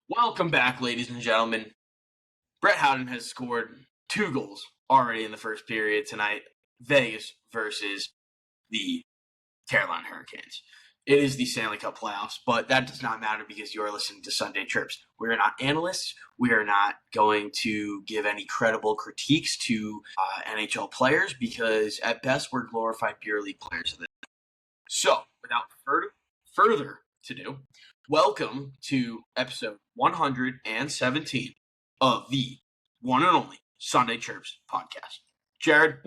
Welcome back, ladies and gentlemen. Brett Howden has scored 2 goals already in the first period tonight. Vegas versus the Carolina Hurricanes. It is the Stanley Cup playoffs, but that does not matter because you are listening to Sunday Trips. We are not analysts. We are not going to give any credible critiques to NHL players because at best we're glorified beer league players. So, without further to do, welcome to episode 117 of the one and only Sunday Chirps podcast. Jared,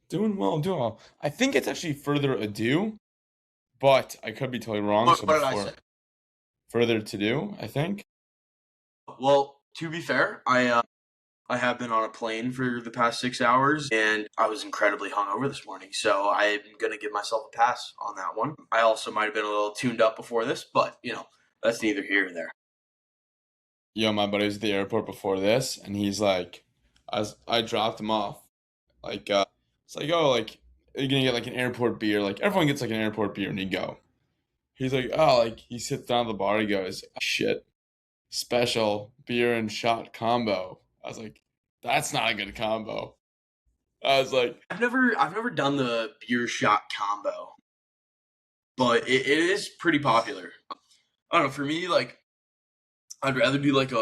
doing well. I think it's actually further ado, but I could be totally wrong. What did I say? Further to do, I think. Well, to be fair, I have been on a plane for the past 6 hours, and I was incredibly hungover this morning, so I'm going to give myself a pass on that one. I also might have been a little tuned up before this, but, that's neither here nor there. Yo, my buddy was at the airport before this, and he's like, I dropped him off. Like, it's like, oh, like, you're going to get, like, an airport beer. Like, everyone gets, like, an airport beer when you go. He's like, oh, like, he sits down at the bar, he goes, shit, special beer and shot combo. I was like, that's not a good combo. I was like, I've never done the beer shot combo, but it is pretty popular. I don't know, for me, like, I'd rather do like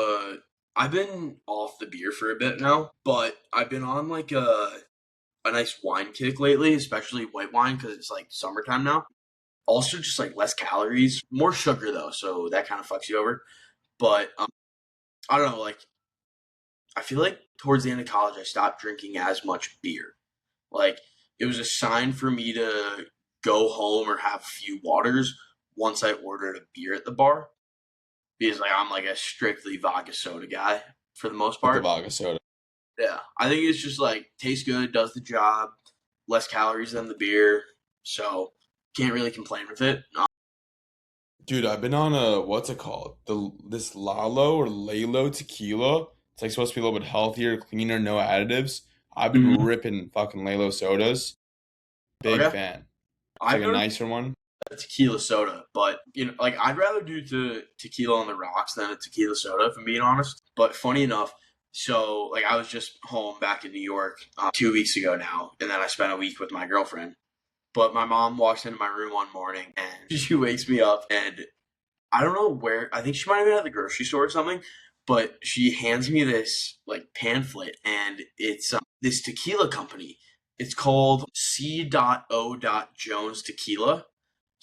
I've been off the beer for a bit now, but I've been on like a nice wine kick lately, especially white wine because it's like summertime now. Also, just like less calories, more sugar though, so that kind of fucks you over. But I don't know, like I feel like towards the end of college, I stopped drinking as much beer. Like it was a sign for me to go home or have a few waters once I ordered a beer at the bar. Because like I'm like a strictly vodka soda guy for the most part. The vodka soda. Yeah, I think it's just like tastes good, does the job, less calories than the beer, so can't really complain with it. Dude, I've been on what's it called? This Lalo or Lalo tequila. It's like supposed to be a little bit healthier, cleaner, no additives. I've been ripping fucking Lalo sodas. Big fan. It's like a nicer one. Tequila soda, but like I'd rather do tequila on the rocks than a tequila soda, if I'm being honest. But funny enough, so like I was just home back in New York 2 weeks ago now, and then I spent a week with my girlfriend. But my mom walks into my room one morning and she wakes me up, and I don't know where. I think she might have been at the grocery store or something. But she hands me this like pamphlet, and it's this tequila company. It's called C.O. Jones Tequila.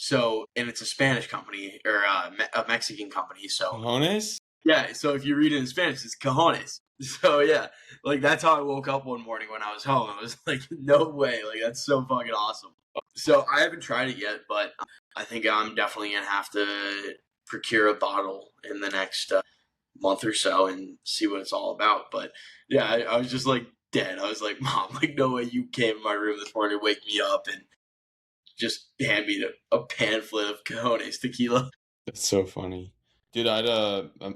So, and it's a Spanish company or a Mexican company. So, Cojones? Yeah. So if you read it in Spanish, it's cojones. So yeah, like that's how I woke up one morning when I was home. I was like, no way, like that's so fucking awesome. So I haven't tried it yet, but I think I'm definitely gonna have to procure a bottle in the next month or so and see what it's all about. But yeah, I was just like dead. I was like, Mom, like no way you came in my room this morning to wake me up and just hand me a pamphlet of Cojones tequila. That's so funny. Dude, I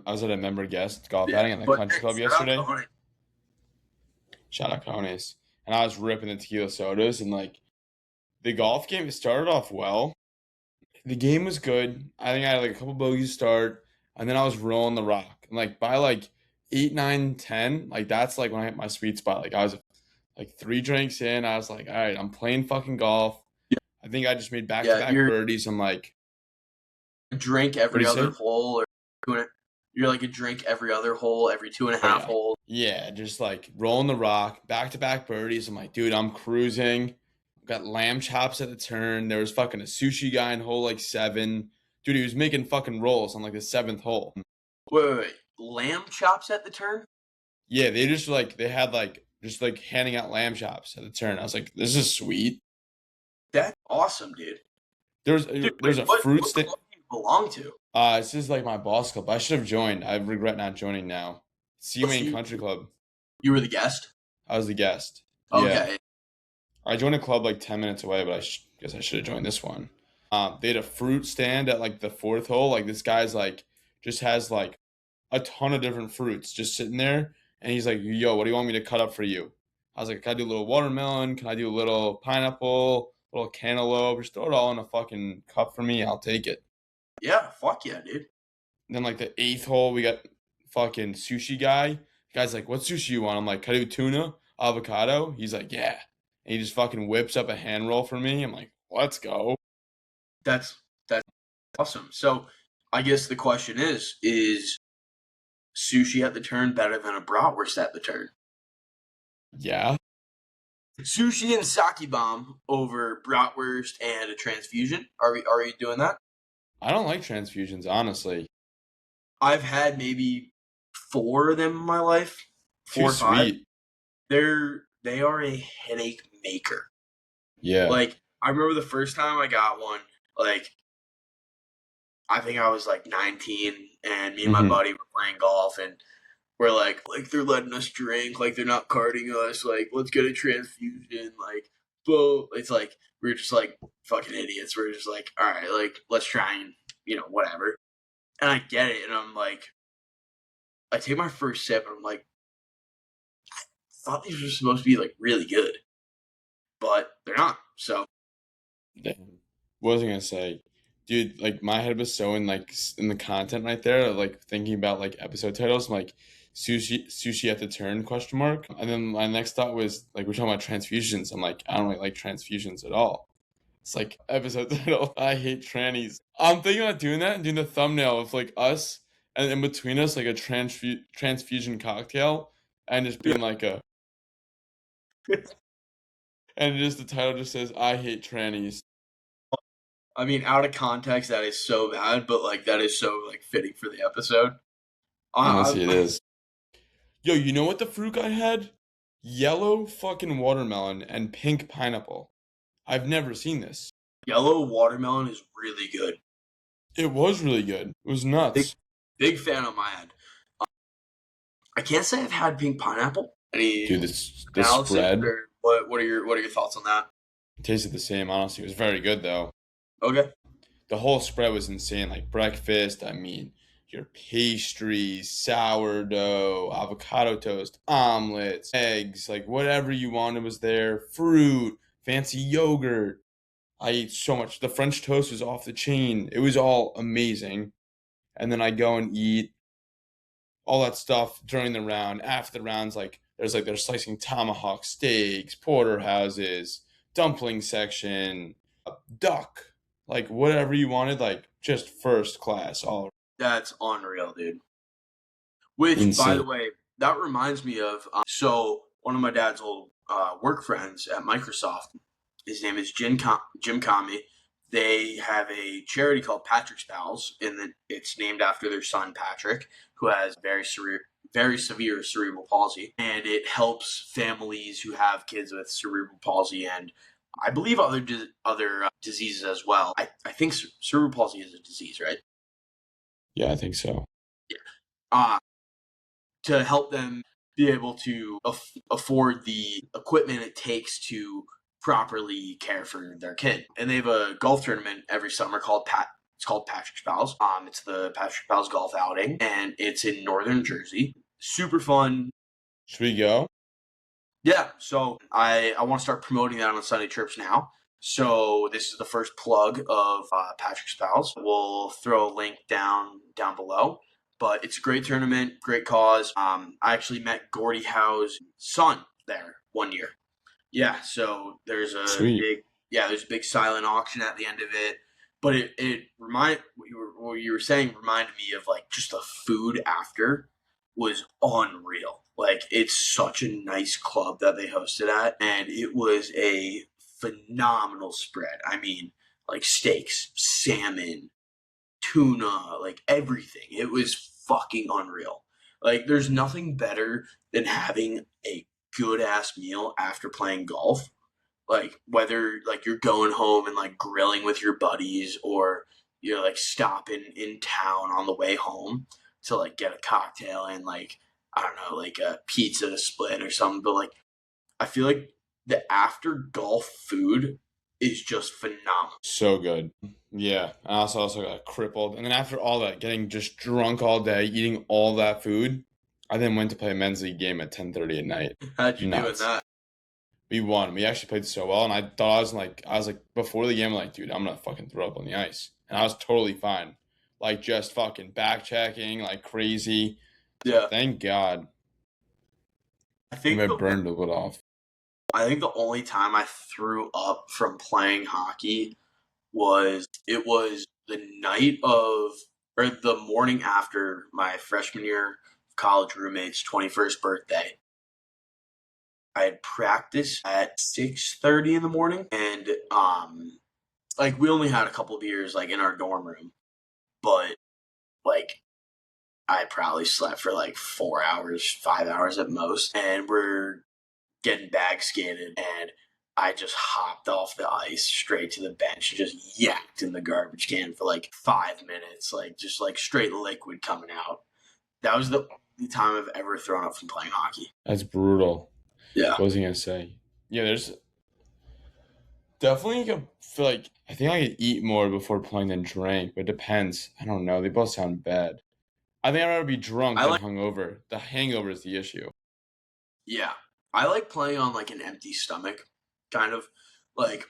was at a member guest golf outing at the country club yesterday. Shout out Cojones. And I was ripping the tequila sodas, and like the golf game, it started off well. The game was good. I think I had like a couple bogeys to start, and then I was rolling the rock. And like by like 8, 9, 10, like that's like when I hit my sweet spot. Like I was like 3 drinks in, I was like, all right, I'm playing fucking golf. I think I just made back-to-back birdies. I'm like, drink every other hole, or you're like a drink every other hole, every 2.5 holes. Yeah, just like rolling the rock, back-to-back birdies. I'm like, dude, I'm cruising. Got lamb chops at the turn. There was fucking a sushi guy in hole like 7. Dude, he was making fucking rolls on like the 7th hole. Wait. Lamb chops at the turn? Yeah, they just like they had like just like handing out lamb chops at the turn. I was like, this is sweet. That's awesome, dude. There's a fruit stand. What club do you belong to? This is like my boss club. I should have joined. I regret not joining now. Seawain Country Club. You were the guest? I was the guest. Okay. Yeah. I joined a club like 10 minutes away, but I guess I should have joined this one. They had a fruit stand at like the 4th hole. Like this guy's like just has like a ton of different fruits just sitting there, and he's like, yo, what do you want me to cut up for you? I was like, can I do a little watermelon? Can I do a little pineapple? A little cantaloupe? Just throw it all in a fucking cup for me. I'll take it. Yeah, fuck yeah, dude. And then like the 8th hole, we got fucking sushi guy. The guy's like, "What sushi you want?" I'm like, "Can I do tuna, avocado?" He's like, "Yeah." And he just fucking whips up a hand roll for me. I'm like, "Let's go." That's awesome. So I guess the question is sushi at the turn better than a bratwurst at the turn? Yeah. Sushi and sake bomb over bratwurst and a transfusion. Are we doing that? I don't like transfusions, honestly. I've had maybe four of them in my life, Too four or five. sweet. They are a headache maker. Yeah. Like I remember the first time I got one, like I think I was like 19, and me and my Hmm. buddy were playing golf, and we're like they're letting us drink, like they're not carding us, like let's get a transfusion, like, boo. It's like we're just like fucking idiots. We're just like, all right, like let's try and whatever. And I get it, and I'm like, I take my first sip, and I'm like, I thought these were supposed to be like really good, but they're not. So Damn. What was I gonna say? Dude, like my head was so in like in the content right there, like thinking about like episode titles, I'm like sushi at the turn question mark. And then my next thought was like we're talking about transfusions. I'm like, I don't really like transfusions at all. It's like episode title, I hate trannies. I'm thinking about doing that and doing the thumbnail of like us and in between us like a transfusion cocktail and just being like a and just the title just says I hate trannies. I mean, out of context, that is so bad, but like that is so like fitting for the episode. Honestly, it I is. Yo, you know what the fruit guy had? Yellow fucking watermelon and pink pineapple. I've never seen this. Yellow watermelon is really good. It was really good. It was Big nuts. big fan on my end. I can't say I've had pink pineapple. Dude, Any this analysis spread or what are your thoughts on that? tasted the same, honestly. It was very good though. Okay. The whole spread was insane. Like breakfast, I mean, your pastries, sourdough, avocado toast, omelets, eggs, like whatever you wanted was there. Fruit, fancy yogurt. I ate so much. The French toast was off the chain. It was all amazing. And then I go and eat all that stuff during the round. After the rounds, like they're slicing tomahawk steaks, porterhouses, dumpling section, duck, like whatever you wanted, like just first class, all That's unreal, dude. Which, by insane. the way, that reminds me of so one of my dad's old work friends at Microsoft. His name is Jim Comey. They have a charity called Patrick's Pals, and then it's named after their son Patrick, who has very severe cerebral palsy, and it helps families who have kids with cerebral palsy and I believe other diseases as well. I think cerebral palsy is a disease, right? Yeah, I think so. Yeah. To help them be able to afford the equipment it takes to properly care for their kid. And they have a golf tournament every summer called It's called Patrick's Pals. It's the Patrick Pals golf outing, and it's in northern Jersey. Super fun. Should we go? Yeah, so I want to start promoting that on Sunday Trips now. So this is the first plug of Patrick's Pals. We'll throw a link down below. But it's a great tournament, great cause. I actually met Gordie Howe's son there one year. Yeah, so Sweet. there's a big silent auction at the end of it. But what you were saying reminded me of like just the food after was unreal. Like it's such a nice club that they hosted at, and it was a phenomenal spread. I mean, like steaks, salmon, tuna, like everything. It was fucking unreal. Like there's nothing better than having a good ass meal after playing golf. Like whether like you're going home and like grilling with your buddies or you're like stopping in town on the way home to like get a cocktail and like I don't know, like a pizza to split or something. But like I feel like the after golf food is just phenomenal. So good. Yeah, I also got crippled, and then after all that, getting just drunk all day, eating all that food, I then went to play a men's league game at 10:30 at night. How'd you do in Nuts. that? We won. We actually played so well, and I thought I was like before the game, I'm like, dude, I'm gonna fucking throw up on the ice, and I was totally fine, like just fucking back checking like crazy. So Yeah. thank God I I think got the burned a little off. I think the only time I threw up from playing hockey was the night of or the morning after my freshman year of college roommate's 21st birthday. I had practice at 6:30 in the morning, and like we only had a couple beers like in our dorm room, but like I probably slept for like 4 hours, 5 hours at most, and we're getting bag skated, and I just hopped off the ice straight to the bench and just yacked in the garbage can for like 5 minutes, like just like straight liquid coming out. That was the only time I've ever thrown up from playing hockey. That's brutal. Yeah. What was I gonna say? Yeah, there's definitely I feel like I think I could eat more before playing than drink, but it depends. I don't know. They both sound bad. I think I'd rather be drunk I than like hungover. The hangover is the issue. yeah. I like playing on like an empty stomach, kind of like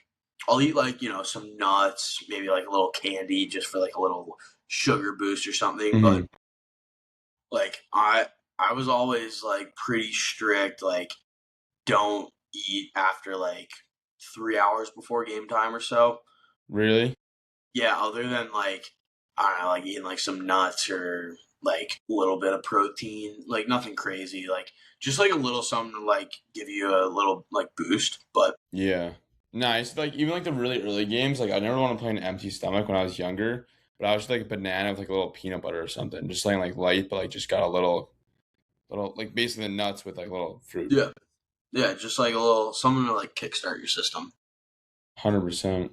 I'll eat like, some nuts, maybe like a little candy just for like a little sugar boost or something, Hmm. but like I was always like pretty strict, like don't eat after like 3 hours before game time or so. Really? Yeah, other than like I don't know, like eating like some nuts or like a little bit of protein, like nothing crazy, like just like a little something to like give you a little like boost. But Yeah. Nice. Like even like the really early games, like I never want to play an empty stomach when I was younger. But I was just like a banana with like a little peanut butter or something. Just something like light, but like just got a little like basically the nuts with like little fruit. yeah, yeah, just like a little something to like kickstart your system. 100%.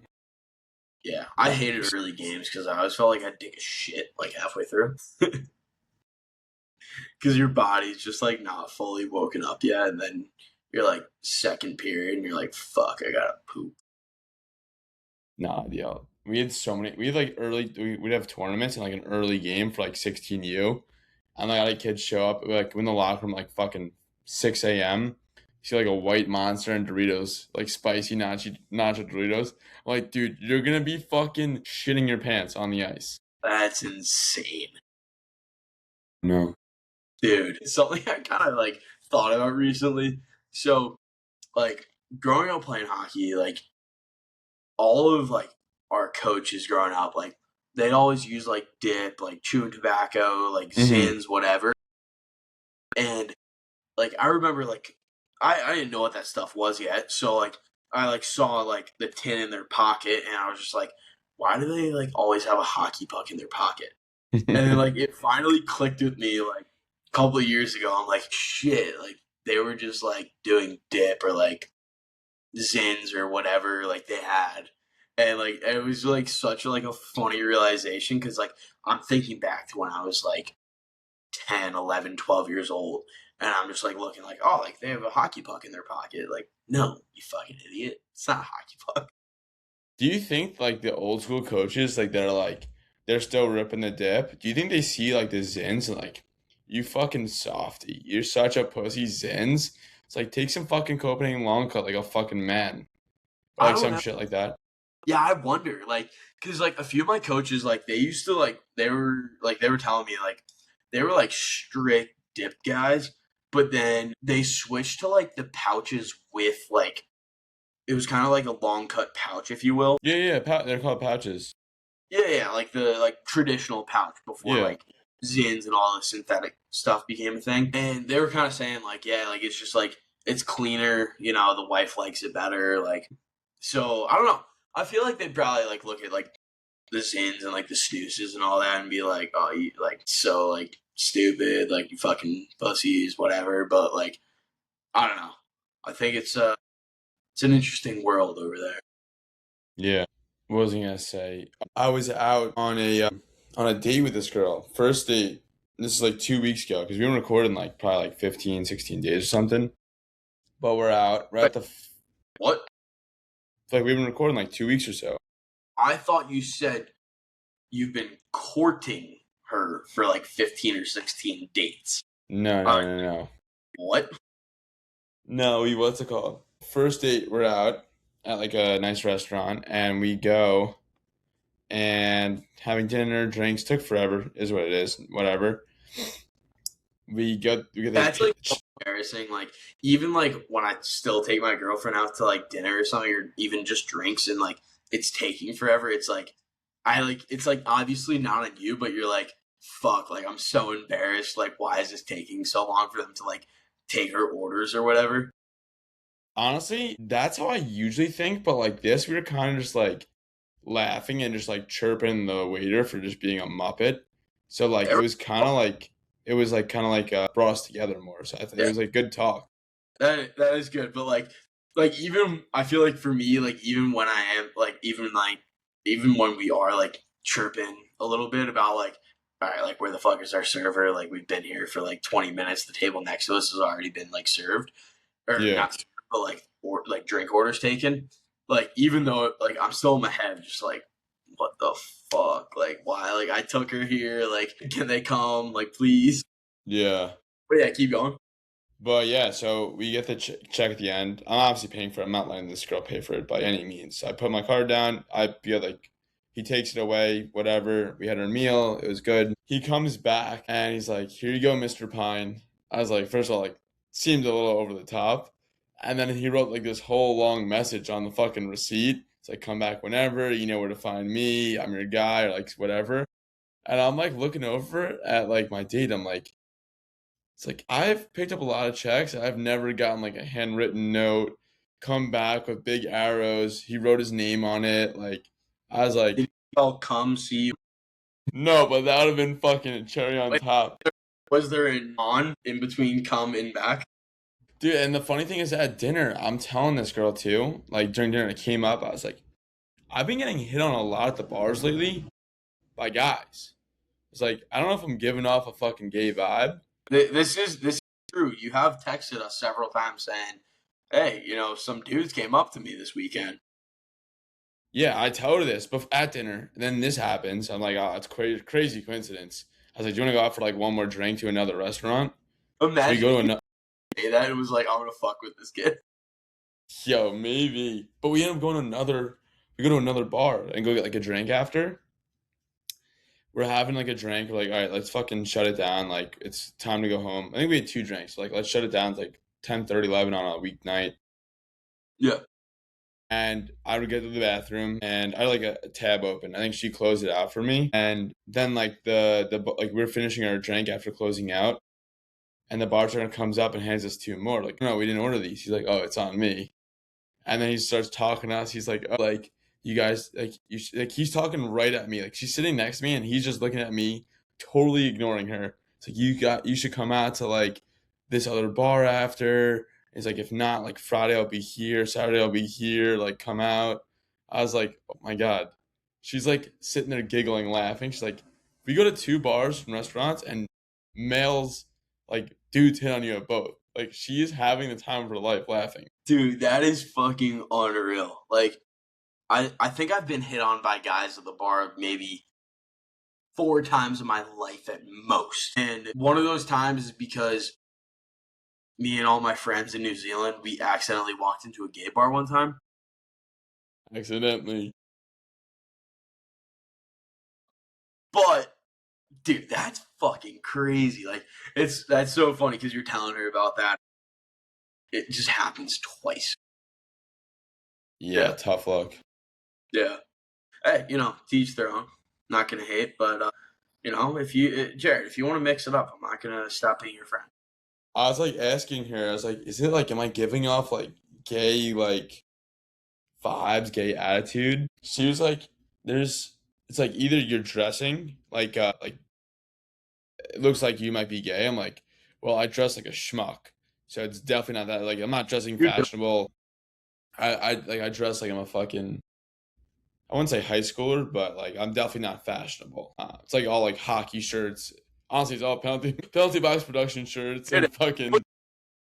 Yeah, I hated early games because I always felt like I'd take a shit like halfway through. Because your body's just like not fully woken up yet, and then you're like second period, and you're like, "Fuck, I gotta poop." Nah, yeah. We had like we'd have tournaments in like an early game for like 16U. And like all the kids show up, like in the locker room like fucking 6 a.m. You see like a white monster and Doritos, like spicy nacho Doritos. I'm like, dude, you're gonna be fucking shitting your pants on the ice. That's insane, No. dude. It's something I kind of like thought about recently. So, like growing up playing hockey, like all of like our coaches growing up, like they'd always use like dip, like chewing tobacco, like Hmm. Zins, whatever. And like I remember like I didn't know what that stuff was yet. So like I like saw like the tin in their pocket and I was just like, why do they like always have a hockey puck in their pocket? And then like it finally clicked with me like a couple of years ago. I'm like, shit, like they were just like doing dip or like Zins or whatever like they had. And like it was like such like a funny realization because like I'm thinking back to when I was like 10, 11, 12 years old. And I'm just like looking like, oh, like they have a hockey puck in their pocket. Like, no, you fucking idiot. It's not a hockey puck. Do you think like the old school coaches, like they're still ripping the dip? Do you think they see like the Zins and like, you fucking softy, you're such a pussy, Zins? It's like take some fucking Copenhagen long cut like a fucking man. Or I like don't some know. shit like that. Yeah, I wonder. Like, cause like a few of my coaches, like they used to like they were telling me like they were like strict dip guys, but then they switched to like the pouches with like it was kind of like a long cut pouch, if you will. Yeah, yeah, they're called pouches. Yeah, yeah, like the like traditional pouch before Yeah. like Zins and all the synthetic stuff became a thing. And they were kind of saying like, yeah, like it's just like it's cleaner, the wife likes it better, like so I don't know. I feel like they'd probably like look at like the Zins and like the snoozes and all that and be like, oh, you like so like stupid, like you fucking pussies, whatever. But like I don't know. I think it's an interesting world over there. Yeah. What was I gonna say? I was out on a date with this girl. First date. This is like 2 weeks ago because we been recording like probably like 15, 16 days or something. But we're out. We're Like, at the what? like we've been recording like 2 weeks or so. I thought you said you've been courting her for like 15 or 16 dates. No, All no, right, no, no. what? No, what's it called? First date, we're out at like a nice restaurant and we go and having dinner, drinks took forever, is what it is, whatever. we get this That's like so pitch. embarrassing. Like even like when I still take my girlfriend out to like dinner or something, or even just drinks, and like it's taking forever. It's like I like it's like obviously not on you, but you're like fuck. Like I'm so embarrassed. Like why is this taking so long for them to like take her orders or whatever? Honestly, that's how I usually think, but like this, we were kind of just like laughing and just like chirping the waiter for just being a muppet. So like it was like kind of like brought us together more. So I think it Yeah, was like good talk. that is good. But like even I feel like for me, like even when I am like even when we are like chirping a little bit about like all right, like where the fuck is our server? Like we've been here for like 20 minutes. The table next to us has already been like served or Yeah. not served, but like or like drink orders taken. Like even though like I'm still in my head, just like what the fuck? Like why? Like I took her here. Like can they come? Like please. Yeah. But yeah, keep going. But yeah, so we get the check at the end. I'm obviously paying for it. I'm not letting this girl pay for it by any means. So I put my card down. I feel like he takes it away, whatever. We had our meal. It was good. He comes back and he's like, "Here you go, Mr. Pine." I was like, first of all, like, seemed a little over the top. And then he wrote like this whole long message on the fucking receipt. It's like, "Come back whenever. You know where to find me. I'm your guy," or like whatever. And I'm like looking over at like my date. I'm like, it's like I've picked up a lot of checks. I've never gotten like a handwritten note, come back with big arrows. He wrote his name on it. Like I was Did like, y'all come see you? no, but that would have been fucking a cherry on Like, top. was there an on in between come and back? Dude, and the funny thing is at dinner, I'm telling this girl too, like during dinner it came up, I was like, I've been getting hit on a lot at the bars lately by guys. It's like, I don't know if I'm giving off a fucking gay vibe. This is true. You have texted us several times saying, "Hey, you know, some dudes came up to me this weekend." Yeah, I tell her this but at dinner. And then this happens. I'm like, oh, it's crazy, crazy coincidence. I was like, do you want to go out for like one more drink to another restaurant? So we Imagine go to if you another. say that and was like, "I'm gonna fuck with this kid." Yo, maybe. But we end up going to another. We go to another bar and go get like a drink after. We're having like a drink. We're like, all right, let's fucking shut it down. Like it's time to go home. I think we had two drinks. Like let's shut it down. It's like 10:30, 11 on a weeknight. Yeah, And I would get to the bathroom and I had like a tab open. I think she closed it out for me. And then like like we are finishing our drink after closing out, and the bartender comes up and hands us two more. Like, no, we didn't order these. He's like, oh, it's on me. And then he starts talking to us. He's like, oh, like you guys, like like he's talking right at me. Like she's sitting next to me and he's just looking at me, totally ignoring her. It's like you should come out to like this other bar after. It's like if not, like Friday I'll be here, Saturday I'll be here. Like come out. I was like, oh my god. She's like sitting there giggling, laughing. She's like, we go to two bars and restaurants and males like dudes hit on you at both. Like she is having the time of her life laughing. dude, that is fucking unreal. Like, I think I've been hit on by guys at the bar maybe 4 times in my life at most, and one of those times is because me and all my friends in New Zealand we accidentally walked into a gay bar one time. Accidentally. But dude, that's fucking crazy. Like that's so funny because you're telling her about that. It just happens twice. Yeah, Yeah, tough luck. yeah. Hey, you know, teach their own. Not gonna hate, but you know, if you, Jared, if you want to mix it up, I'm not gonna stop being your friend. I was like asking her, I was like, is it like, am I giving off like gay, like vibes, gay attitude? She was like, it's like either you're dressing like it looks like you might be gay. I'm like, well, I dress like a schmuck. So it's definitely not that. Like, I'm not dressing You're done. fashionable. I dress like I'm a fucking, I wouldn't say high schooler, but like I'm definitely not fashionable. It's like all like hockey shirts. Honestly, it's all penalty box production shirts Get and it. fucking.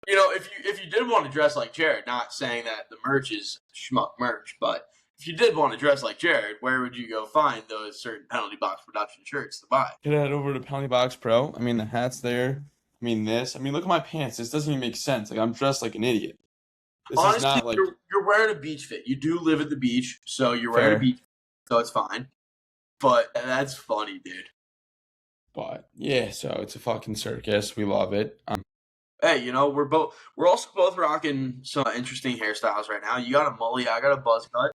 You know, if you did want to dress like Jared, not saying that the merch is schmuck merch, but if you did want to dress like Jared, where would you go find those certain penalty box production shirts to buy? Could head over to Penalty Box Pro. I mean, the hat's there. I mean, this. I mean, look at my pants. This doesn't even make sense. Like I'm dressed like an idiot. This is Honestly, not like you're wearing a beach fit. You do live at the beach, so you're wearing a fair. beach, fit, so it's fine. But that's funny, dude. But yeah, so it's a fucking circus. We love it. Hey, we're also both rocking some interesting hairstyles right now. You got a mully, I got a buzz cut.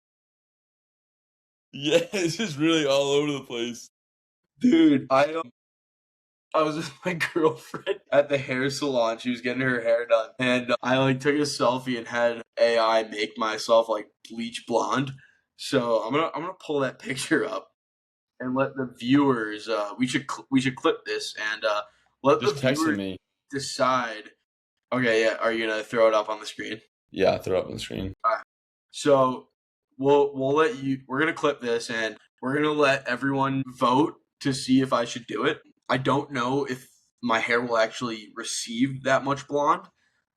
Yeah, it's just really all over the place. Dude, I was with my girlfriend at the hair salon. She was getting her hair done, and I like took a selfie and had AI make myself like bleach blonde. So I'm gonna pull that picture up and let the viewers. We should clip this and let the Just texting viewers me. decide. Okay, yeah. Are you gonna throw it up on the screen? Yeah, throw it up on the screen. All right. So we'll let you. We're gonna clip this and we're gonna let everyone vote to see if I should do it. I don't know if my hair will actually receive that much blonde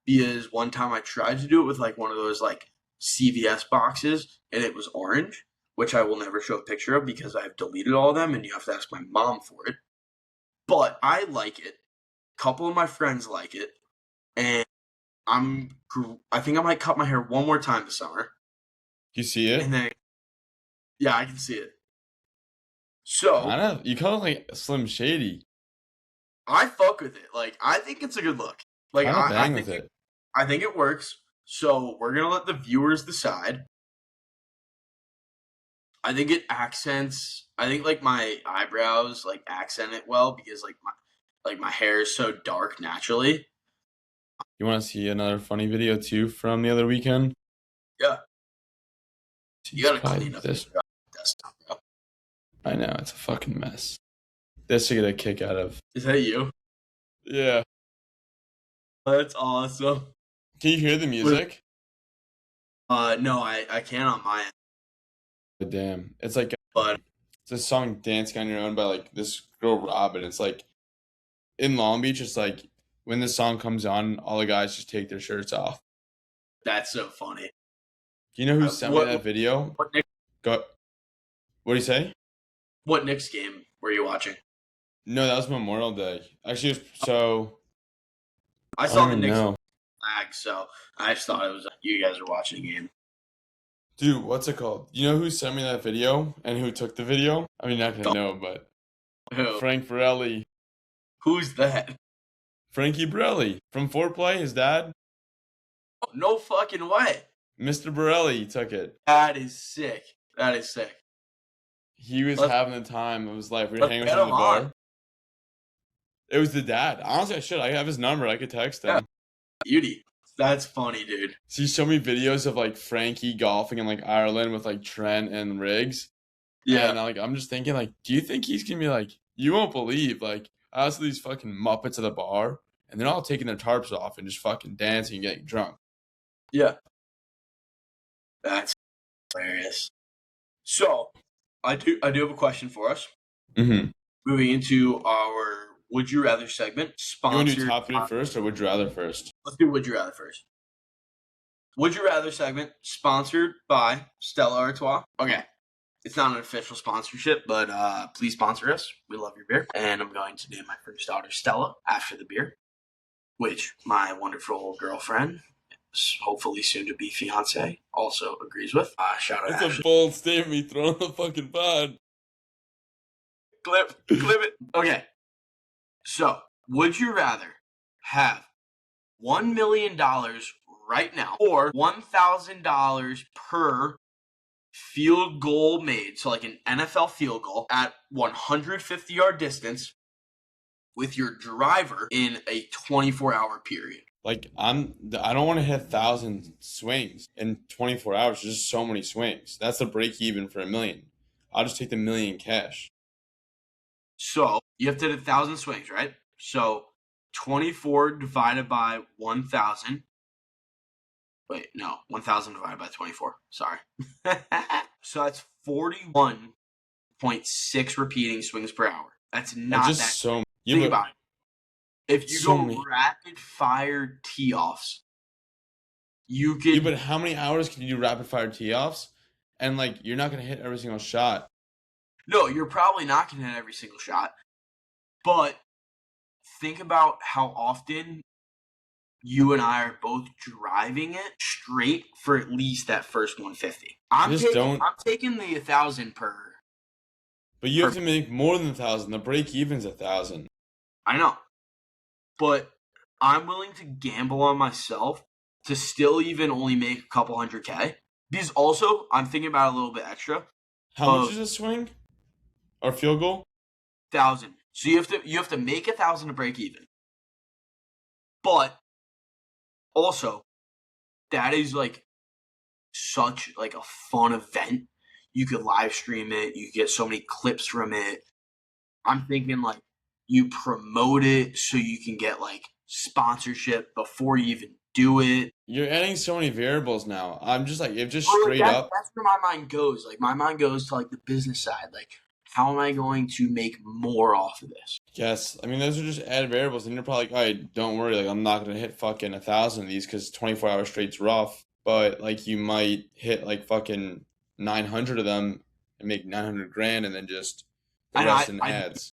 because one time I tried to do it with like one of those like CVS boxes and it was orange, which I will never show a picture of because I've deleted all of them and you have to ask my mom for it. But I like it. A couple of my friends like it, and I think I might cut my hair one more time this summer, You see it? and then yeah, I can see it. So You kind of like Slim Shady. I fuck with it. Like I think it's a good look. Like Kind of I bang think with it. I think it works. So we're gonna let the viewers decide. I think it accents. I think like my eyebrows like accent it well because like my hair is so dark naturally. You want to see another funny video too from the other weekend? Yeah, you gotta Probably clean up this. your desktop, bro. I know it's a fucking mess. This to get a kick out of. Is that you? Yeah. That's awesome. Can you hear the music? No, I can't on my end, Damn. It's like but it's a song "Dancing on Your Own" by like this girl Robin. It's like in Long Beach. It's like when this song comes on, all the guys just take their shirts off. that's so funny. Do you know who sent me that video? What Nick, Go. What do you say? what Knicks game were you watching? No, that was Memorial Day. Actually, so I I saw don't the even Knicks know. flag, so I just thought it was you guys were watching a game. Dude, what's it called? You know who sent me that video and who took the video? I mean, not gonna know, but Who? Frank Borelli. Who's that? Frankie Borelli from Foreplay, his dad. Oh, no fucking way. Mr. Borelli took it. That is sick. That is sick. He was Let's- having the time of his life. We were let's hanging with get him at the him bar. on. It was the dad. Honestly, I should. I have his number. I could text him. Yeah. Beauty. That's funny, dude. So he showed me videos of like Frankie golfing in like Ireland with like Trent and Riggs. Yeah. And I'm just thinking like, do you think he's gonna be like, you won't believe like I saw these fucking Muppets at the bar and they're all taking their tarps off and just fucking dancing and getting drunk. Yeah. That's hilarious. So, I do have a question for us. Mm-hmm. Moving into our Would You Rather segment, You want to sponsored. do top three first, or would you rather first? Let's do Would You Rather first. Would You Rather segment, sponsored by Stella Artois. Okay. It's not an official sponsorship, but please sponsor us. We love your beer. And I'm going to name my first daughter Stella after the beer, which my wonderful girlfriend, hopefully soon to be fiance, also agrees with. Shout out That's a Ashley. bold statement you throw on the fucking pod. Clip it. Okay. So, would you rather have $1 million right now or $1,000 per field goal made? So, like an NFL field goal at 150-yard distance with your driver in a 24-hour period. Like I don't want to hit 1,000 swings in 24 hours. There's just so many swings. That's the break even for $1 million. I'll just take the $1 million cash. So you have to hit 1,000 swings, right? So 24 divided by 1,000. Wait, no, 1,000 divided by 24. Sorry. So that's 41.6 repeating swings per hour. That's not That's that. just so. Think about it. If you so go many- rapid fire tee offs, you could. Yeah, but how many hours can you do rapid fire tee offs? And like, you're not gonna hit every single shot. No, you're probably not going to hit every single shot. But think about how often you and I are both driving it straight for at least that first 150. I'm taking the 1,000 per. But you have per. to make more than 1,000. The break even's 1,000. I know, but I'm willing to gamble on myself to still even only make a couple hundred K. Because also, I'm thinking about a little bit extra How much of is a swing or field goal? 1,000. So you have to make 1,000 to break even. But also, that is like such like a fun event. You could live stream it. You get so many clips from it. I'm thinking like you promote it so you can get like sponsorship before you even do it. You're adding so many variables now. I'm just like, if just Or like straight up, that's where my mind goes. Like my mind goes to like the business side. Like how am I going to make more off of this? yes. I mean, those are just added variables, and you're probably like, all right, don't worry. Like, I'm not gonna hit fucking 1,000 of these because 24 hours straight's rough. But like, you might hit like fucking 900 of them and make 900 grand, and then just the And rest in ads.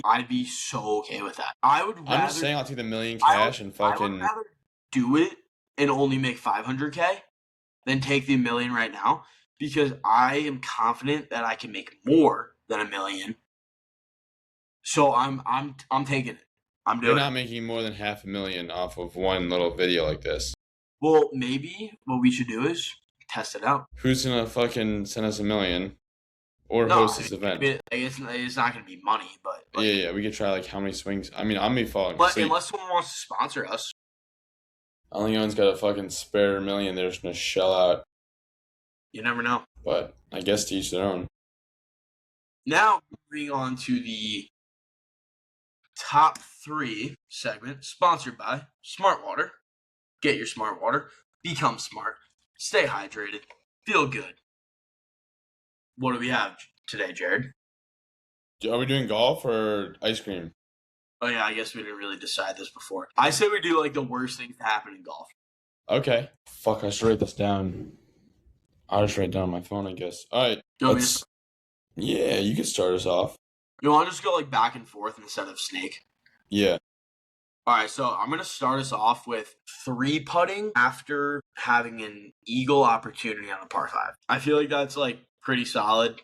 I'd be so okay with that. I'm just saying, I'll take the million I would cash and I would fucking. rather do it and only make 500K than take the million right now because I am confident that I can make more than a million. So I'm taking it. I'm You're doing it. not making more than 500,000 off of one little video like this. Well, maybe what we should do is test it out. Who's gonna fucking send us a million or No, host this I event? mean, it's not going to be money, but Yeah, like, yeah, we could try like how many swings. I mean, I'm be falling but asleep. unless someone wants to sponsor us, I don't think anyone's got a fucking spare million they're just gonna shell out. you never know. But I guess to each their own. Now moving on to the top three segment, sponsored by Smart Water. Get your smart water. Become smart. Stay hydrated. Feel good. What do we have today, Jared? Are we doing golf or ice cream? Oh yeah, I guess we didn't really decide this before. I say we do like the worst things to happen in golf. Okay. Fuck, I should write this down. I'll just write it down on my phone, I guess. All right. You want me to, Yeah, you can start us off. you want to just go like back and forth instead of snake? Yeah. All right, so I'm gonna start us off with three putting after having an eagle opportunity on a par five. I feel like that's like pretty solid.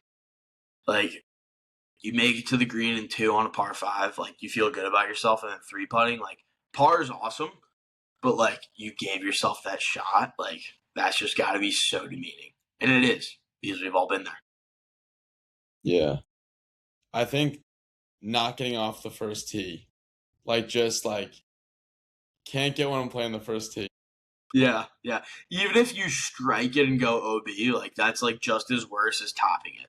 Like you make it to the green in two on a par five, like you feel good about yourself, and then three putting, like par is awesome, but like you gave yourself that shot, like that's just got to be so demeaning, and it is because we've all been there. Yeah. I think not getting off the first tee. Like, just like, can't get when I'm playing the first tee. Yeah, yeah. Even if you strike it and go OB, like that's like just as worse as topping it.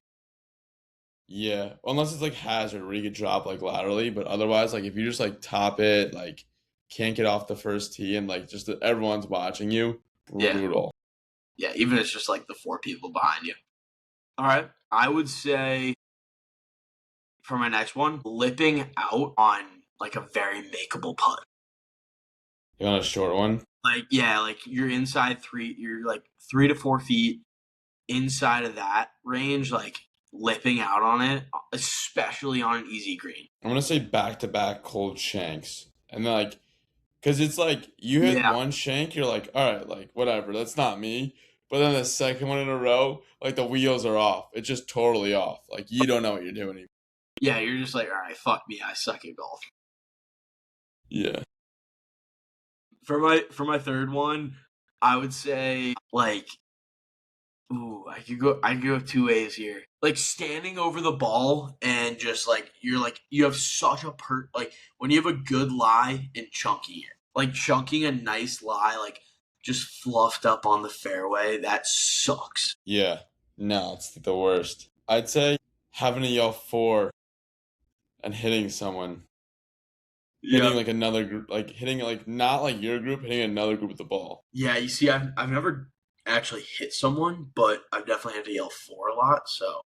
Yeah. Unless it's like hazard where you could drop like laterally, but otherwise, like, if you just like top it, like, can't get off the first tee and like just everyone's watching you, Yeah, brutal. yeah. Even if it's just like the four people behind you. All right, I would say for my next one, lipping out on like a very makeable putt. You want a short one? Like yeah, like you're inside three, you're like 3 to 4 feet inside of that range, like lipping out on it, especially on an easy green. I'm gonna say back to back cold shanks. And then like, cause it's like you hit Yeah, one shank, you're like, all right, like whatever, that's not me. But then the second one in a row, like the wheels are off. It's just totally off. Like you don't know what you're doing. yeah, you're just like, all right, fuck me, I suck at golf. Yeah. For my third one, I would say like, ooh, I could go 2 ways here. Like standing over the ball and just like you're like you have such a like when you have a good lie and chunking it. Like chunking a nice lie, like just fluffed up on the fairway, that sucks. Yeah. No, it's the worst. I'd say having to yell four and hitting someone. Yeah. Hitting like another group, like hitting like not like your group, hitting another group with the ball. Yeah, you see, I've never actually hit someone, but I've definitely had to yell for a lot, so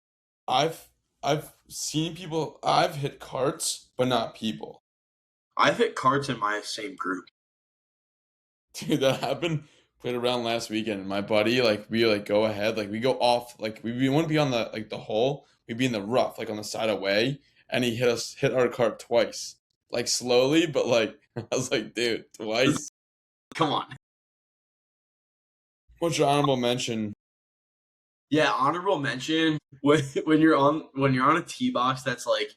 I've I've seen people. I've hit carts, but not people. I've hit carts in my same group. Dude, that happened. Played around last weekend. My buddy, like we like go ahead, like we go off, like we wouldn't be on the like the hole. We'd be in the rough, like on the side away, and he hit our cart twice, like slowly, but like I was like, dude, twice. Come on. What's your honorable mention? Yeah, honorable mention when you're on a tee box that's like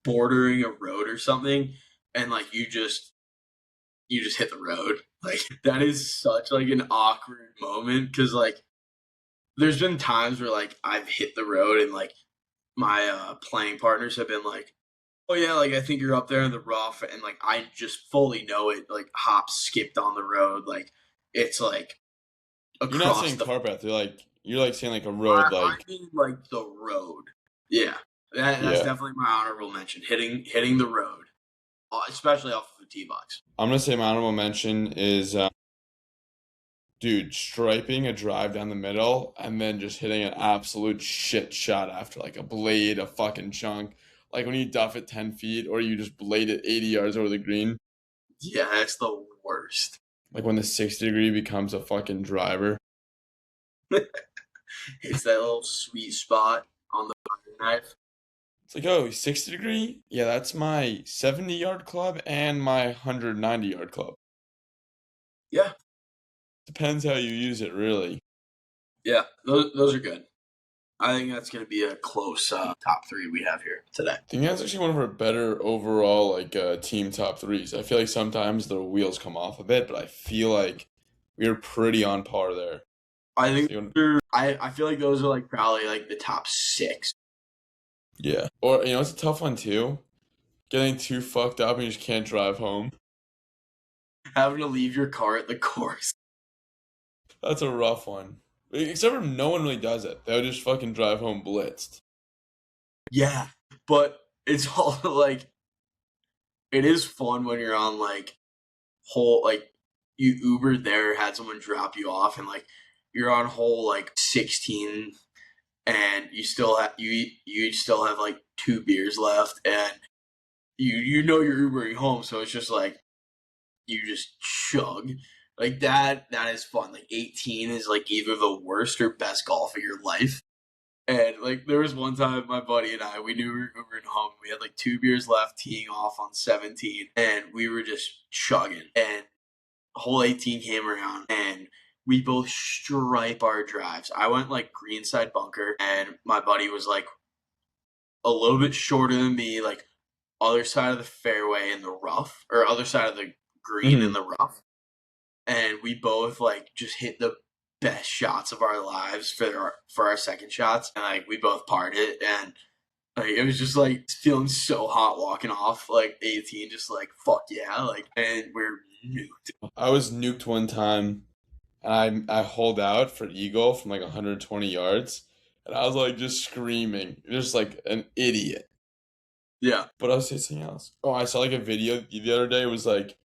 bordering a road or something, and like you just hit the road. Like that is such like an awkward moment because like there's been times where like I've hit the road and like my playing partners have been like, "Oh yeah, like I think you're up there in the rough," and like I just fully know it. Like hop skipped on the road, like it's like You're not across saying the. car path. You're like saying like a road. I Like mean like the road. Yeah, that's yeah, definitely my honorable mention. Hitting the road, especially off of the tee box. I'm gonna say my honorable mention is dude striping a drive down the middle and then just hitting an absolute shit shot after like a blade, a fucking chunk. Like when you duff it 10 feet or you just blade it 80 yards over the green. Yeah, that's the worst. Like when the 60 degree becomes a fucking driver. It's that little sweet spot on the knife. It's like, oh, 60 degree? Yeah, that's my 70-yard club and my 190-yard club. Yeah, Depends how you use it, really. yeah, those are good. I think that's going to be a close top three we have here today. I think that's actually one of our better overall like team top threes. I feel like sometimes the wheels come off a bit, but I feel like we are pretty on par there. I think So I feel like those are like probably like the top six. yeah. Or it's a tough one too. Getting too fucked up and you just can't drive home. Having to leave your car at the course. That's a rough one. Except for no one really does it. They'll just fucking drive home blitzed. Yeah, but it's also like it is fun when you're on like whole like you Ubered there, had someone drop you off, and like you're on hole like 16, and you still have like two beers left, and you know you're Ubering home, so it's just like you just chug. Like that is fun. Like 18 is like either the worst or best golf of your life. And like there was one time my buddy and I, we knew we were Ubering home. We had like two beers left, teeing off on 17, and we were just chugging. And hole 18 came around, and we both stripe our drives. I went like greenside bunker, and my buddy was like a little bit shorter than me, like other side of the fairway in the rough, or other side of the green in Hmm. the rough. And we both like just hit the best shots of our lives for our second shots, and like we both parred it, and like it was just like feeling so hot walking off like 18, just like fuck yeah, like, and we're nuked. I was nuked one time and I holed out for eagle from like 120 yards. And I was like just screaming, just like an idiot. Yeah, But I was saying something else. Oh, I saw like a video the other day. It was like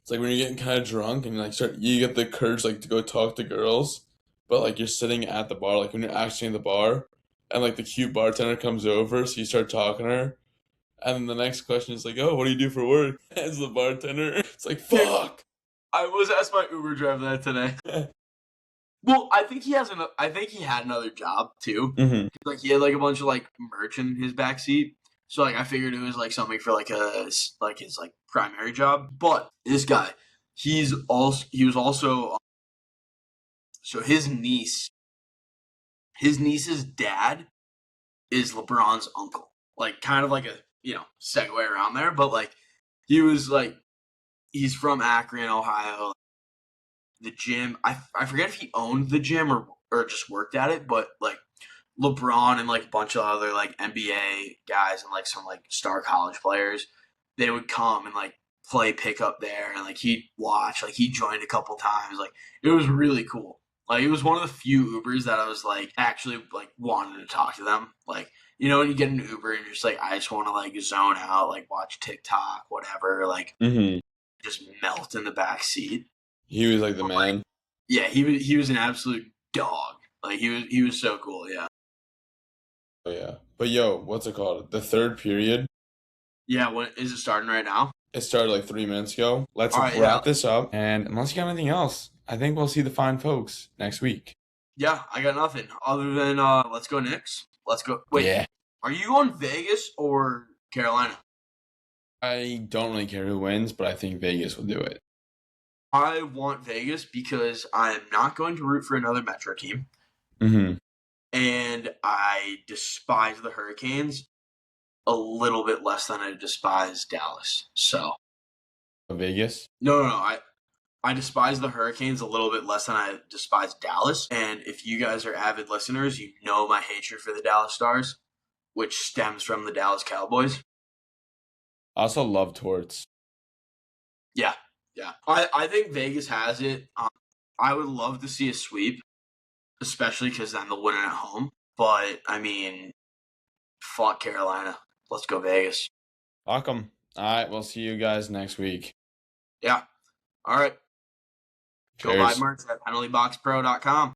it's like when you're getting kind of drunk and like you get the courage like to go talk to girls, but like you're sitting at the bar, like when you're actually in the bar, and like the cute bartender comes over, so you start talking to her, and then the next question is like, "Oh, what do you do for work?" As the bartender, it's like, dude, "Fuck." I was asked my Uber driver that today. Well, I think he has I think he had another job too. Hmm. Like he had like a bunch of like merch in his backseat. So like I figured it was like something for like like his like primary job. But this guy, he was also so his niece's dad is LeBron's uncle. Like kind of like a segue around there, but like he was like he's from Akron, Ohio. The gym, I forget if he owned the gym or just worked at it, but like LeBron and like a bunch of other like NBA guys and like some like star college players, they would come and like play pickup there, and like he'd watch, like he joined a couple times, like it was really cool. Like it was one of the few Ubers that I was like actually like wanted to talk to them. Like when you get an Uber and you're just like I just want to like zone out, like watch TikTok, whatever, like Hmm. just melt in the back seat. He was like the man. Yeah, he was an absolute dog. Like he was so cool. Yeah. Oh yeah. But yo, what's it called? The third period. Yeah. When is it starting right now? It started like 3 minutes ago. Let's All right. Yeah. wrap this up. And unless you got anything else, I think we'll see the fine folks next week. Yeah. I got nothing other than let's go Knicks. Let's go. Wait, Yeah. are you going Vegas or Carolina? I don't really care who wins, but I think Vegas will do it. I want Vegas because I'm not going to root for another Metro team. Mm-hmm. and I despise the Hurricanes a little bit less than I despise Dallas. So Vegas. no. I despise the Hurricanes a little bit less than I despise Dallas. And if you guys are avid listeners, you know my hatred for the Dallas Stars, which stems from the Dallas Cowboys. I also love torts. Yeah, yeah. I think Vegas has it. I would love to see a sweep, especially because then they'll win it at home. But I mean, fuck Carolina. Let's go Vegas. Welcome. All right, we'll see you guys next week. Yeah. All right. Go buy Cheers. merch at penaltyboxpro.com.